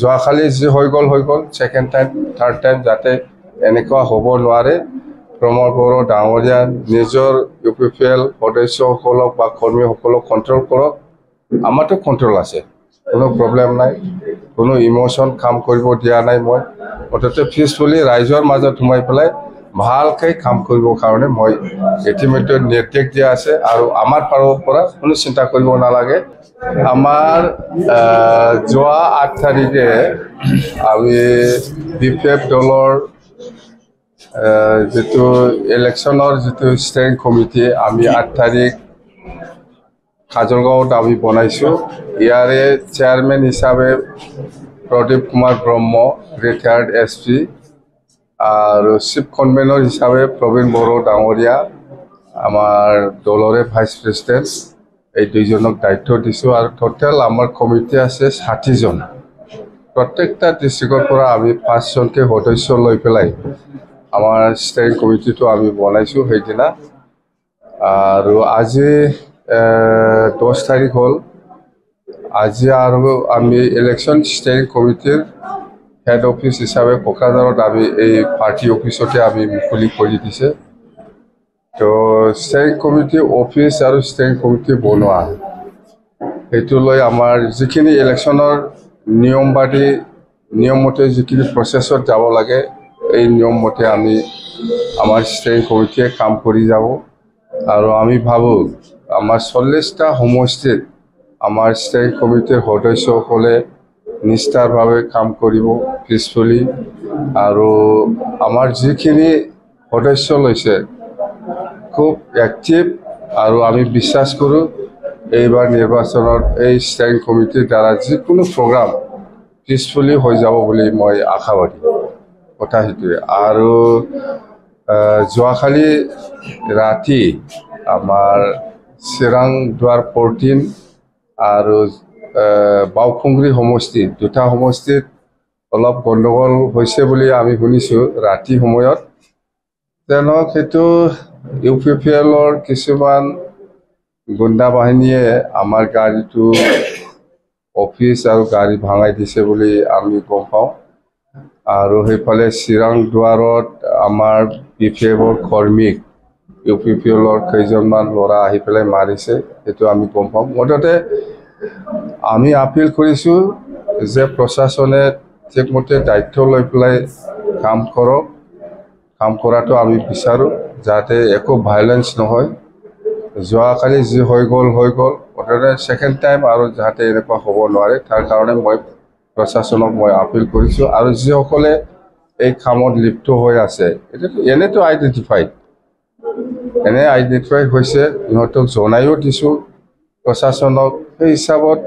যোৱাকালি যি হৈ গ'ল ছেকেণ্ড টাইম থাৰ্ড টাইম যাতে এনেকুৱা হ'ব নোৱাৰে প্ৰমোদ বড়ো ডাঙৰীয়া নিজৰ UPPL সদস্যসকলক বা কৰ্মীসকলক কণ্ট্ৰল কৰক আমাৰতো কণ্ট্ৰল আছে কোনো প্ৰব্লেম নাই কোনো ইমোশ্যন কাম কৰিব দিয়া নাই মই অৰ্থাৎ পিছফুলি ৰাইজৰ মাজত সোমাই পেলাই ভালকৈ কাম কৰিবৰ কাৰণে মই ইতিমধ্যে নিৰ্দেশ দিয়া আছে আৰু আমাৰ ফালৰ পৰা কোনো চিন্তা কৰিব নালাগে আমাৰ যোৱা 8 তাৰিখে আমি BPF দলৰ যেটো ইলেকশ্যনৰ যেটো ষ্টেৰিং কমিটি আমি 8 তাৰিখ খাজলগাঁৱত আমি বনাইছো ইয়াৰে চেয়াৰমেন হিচাপে প্ৰদীপ কুমাৰ ব্ৰহ্ম ৰিটায়াৰ্ড SP আৰু চিফ কনভেনৰ হিসাবে প্ৰবীণ বড়ো ডাঙৰীয়া আমাৰ দলৰে ভাইস প্ৰেসিডেন্ট এই দুইজনক দায়িত্ব দিছো আৰ টোটাল আমাৰ কমিটি আছে 60 জন প্ৰত্যেকটা ডিস্ট্ৰিক্টৰ পৰা আমি 5 জনকে সদস্য লৈ পেলাই আমাৰ স্টেৰিং কমিটিটো আমি বনাইছো সেইদিনা আৰু আজি 10 তাৰিখ হল আজি আৰু আমি ইলেকশন স্টেৰিং কমিটিৰ হেড অফিস হিসাবে কোকৰাঝাৰত আমি এই পাৰ্টি অফিসতে আমি মুকলি কৰি দিছে তো স্টেৰিং কমিটি অফিস আৰু স্টেৰিং কমিটি বনোৱা এইটো লৈ আমাৰ যিখিনি ইলেকশ্যনৰ নিয়মবাদী নিয়মমতে যিখিনি প্ৰচেছত যাব লাগে এই নিয়মমতে আমি আমাৰ স্টেৰিং কমিটিয়ে কাম কৰি যাব আৰু আমি ভাবো আমাৰ 40টা সমষ্টিত আমাৰ স্টেৰিং কমিটিৰ সদস্যসকলে নিষ্ঠাৰভাৱে কাম কৰিব পিছফুলি আৰু আমাৰ যিখিনি সদস্য লৈছে খুব এক্টিভ আৰু আমি বিশ্বাস কৰোঁ এইবাৰ নিৰ্বাচনত এই ষ্টেৰিং কমিটিৰ দ্বাৰা যিকোনো প্ৰগ্ৰাম পিছফুলি হৈ যাব বুলি মই আশাবাদী কথা সেইটোৱে আৰু যোৱাকালি ৰাতি আমাৰ চিৰাং দুৱাৰ 14 আৰু বাউখুংগ্ৰি সমষ্টি দুটা সমষ্টিত অলপ গণ্ডগোল হৈছে বুলি আমি শুনিছো ৰাতি সময়ত তেনেক হেতু UPPLৰ কিছুমান গুণ্ডা বাহিনীয়ে আমাৰ গাড়ীটো অফিস আৰু গাড়ী ভাঙাই দিছে বুলি আমি গম পাওঁ আৰু সেইফালে চিৰাং দুৱাৰত আমাৰ BPFৰ কৰ্মীক UPPLৰ কেইজনমান ল'ৰা আহি পেলাই মাৰিছে সেইটো আমি গম পাওঁ মুঠতে আমি আপিল কৰিছো যে প্ৰশাসনে ঠিকমতে দায়িত্ব লৈ পেলাই কাম কৰক কাম কৰাটো আমি বিচাৰো যাতে একো ভায়োলেন্স নহয় যোৱাকালি যি হৈ গ'ল অৰ্থাৎ সেকেন্ড টাইম আৰু যাতে এনেকুৱা হ'ব নোৱাৰে তাৰ কাৰণে মই প্ৰশাসনক মই আপিল কৰিছো আৰু যিসকলে এই কামত লিপ্ত হৈ আছে এনেতো আইডেন্টিফাইড হৈছে ইহঁতক জনাইও দিছো প্ৰশাসনক সেই হিচাপত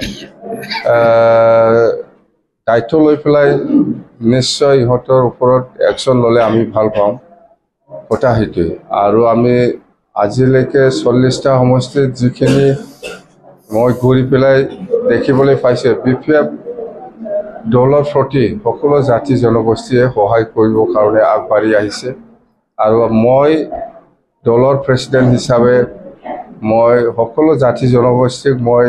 দায়িত্ব লৈ পেলাই নিশ্চয় ইহঁতৰ ওপৰত একশন ল'লে আমি ভাল পাম কথা সেইটোৱে আৰু আমি আজিলৈকে 40টা সমষ্টিত যিখিনি মই ঘূৰি পেলাই দেখিবলৈ পাইছে BPF দলৰ প্ৰতি সকলো জাতি জনগোষ্ঠীয়ে সহায় কৰিবৰ কাৰণে আগবাঢ়ি আহিছে আৰু মই দলৰ প্ৰেসিডেন্ট হিচাপে মই সকলো জাতি জনগোষ্ঠীক মই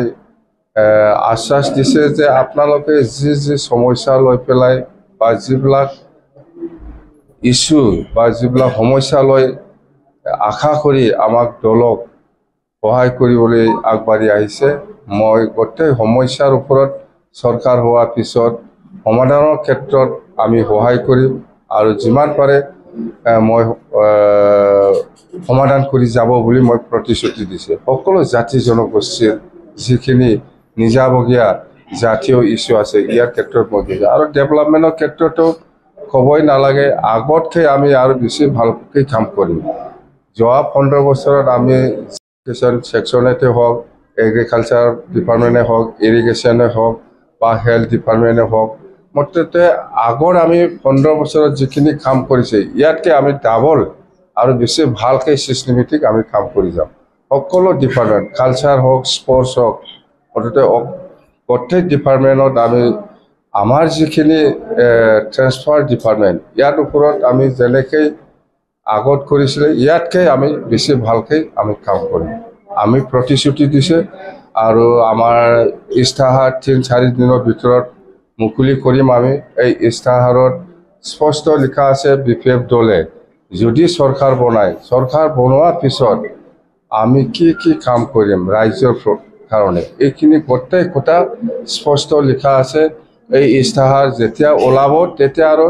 আশ্বাস দিছে যে আপোনালোকে যি সমস্যা লৈ পেলাই বা যিবিলাক ইস্যু বা যিবিলাক সমস্যা লৈ আশা কৰি আমাক দলক সহায় কৰিবলৈ আগবাঢ়ি আহিছে মই গোটেই সমস্যাৰ ওপৰত চৰকাৰ হোৱাৰ পিছত সমাধানৰ ক্ষেত্ৰত আমি সহায় কৰিম আৰু যিমান পাৰে মই সমাধান কৰি যাব বুলি মই প্ৰতিশ্ৰুতি দিছে সকলো জাতি জনগোষ্ঠীৰ যিখিনি নিজাবগীয়া জাতীয় ইস্যু আছে ইয়াৰ ক্ষেত্ৰত মই আৰু ডেভেলপমেন্টৰ ক্ষেত্ৰতো ক'বই নালাগে আগতকৈ আমি আৰু বেছি ভালকৈ কাম কৰিম যোৱা 15 বছৰত আমি এডুকেশ্যন সেকশনতে হওক এগ্ৰিকালচাৰ ডিপাৰ্টমেণ্টে হওক ইৰিগেশ্যনে হওক বা হেল্থ ডিপাৰ্টমেণ্টে হওক মুঠতে আগৰ আমি 15 বছৰত যিখিনি কাম কৰিছে ইয়াতকৈ আমি ডাবল আৰু বেছি ভালকৈ সিস্টেমেটিক আমি কাম কৰি যাম সকলো ডিপাৰ্টমেণ্ট কালচাৰ হওক স্পৰ্টছ হওক মুঠতে গোটেই ডিপাৰ্টমেণ্টত আমি আমাৰ যিখিনি ট্ৰান্সফাৰ ডিপাৰ্টমেণ্ট ইয়াৰ ওপৰত আমি যেনেকৈ আগত কৰিছিলে ইয়াতকৈ আমি বেছি ভালকৈ আমি কাম কৰিম আমি প্ৰতিশ্ৰুতি দিছে আৰু আমাৰ ইস্তাহাৰ 3-4 দিনৰ ভিতৰত মুকলি কৰিম আমি এই ইস্তাহাৰত স্পষ্ট লিখা আছে BPF দলে যদি চৰকাৰ বনায় চৰকাৰ বনোৱাৰ পিছত আমি কি কি কাম কৰিম ৰাজ্যৰ কাৰণে এইখিনি গোটেই কথা স্পষ্ট লিখা আছে এই ইস্তাহাৰ যেতিয়া ওলাব তেতিয়া আৰু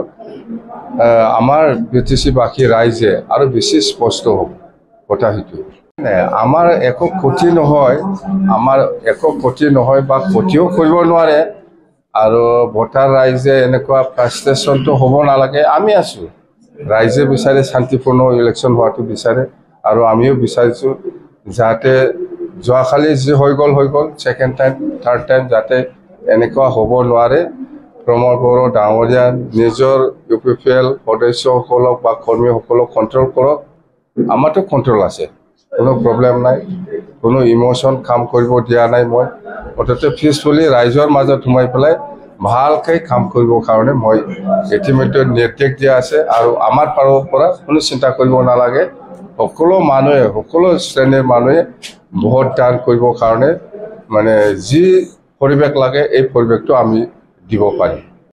আমাৰ BTC বাসী ৰাইজে আৰু বেছি স্পষ্ট হ'ব কথা সেইটো আমাৰ একো ক্ষতি নহয় বা ক্ষতিও কৰিব নোৱাৰে আৰু ভোটাৰ ৰাইজে এনেকুৱা ফ্ৰাষ্ট্ৰেশ্যনটো হ'ব নালাগে আমি আছোঁ ৰাইজে বিচাৰে শান্তিপূৰ্ণ ইলেকশ্যন হোৱাটো বিচাৰে আৰু আমিও বিচাৰিছোঁ যাতে যোৱাকালি যি হৈ গ'ল ছেকেণ্ড টাইম থাৰ্ড টাইম যাতে এনেকুৱা হ'ব নোৱাৰে প্ৰমোদ বড়ো ডাঙৰীয়া নিজৰ UPPL সদস্যসকলক বা কৰ্মীসকলক কণ্ট্ৰল কৰক আমাৰতো কণ্ট্ৰল আছে কোনো প্ৰব্লেম নাই কোনো ইমোশ্যন কাম কৰিব দিয়া নাই মই মুঠতে পিছফুলি ৰাইজৰ মাজত সোমাই পেলাই ভালকৈ কাম কৰিবৰ কাৰণে মই ইতিমধ্যে নিৰ্দেশ দিয়া আছে আৰু আমাৰ ফালৰ পৰা কোনো চিন্তা কৰিব নালাগে সকলো মানুহে সকলো শ্ৰেণীৰ মানুহে ভোট দান কৰিবৰ কাৰণে মানে যি পৰিৱেশ লাগে এই পৰিৱেশটো আমি দিব পাৰিম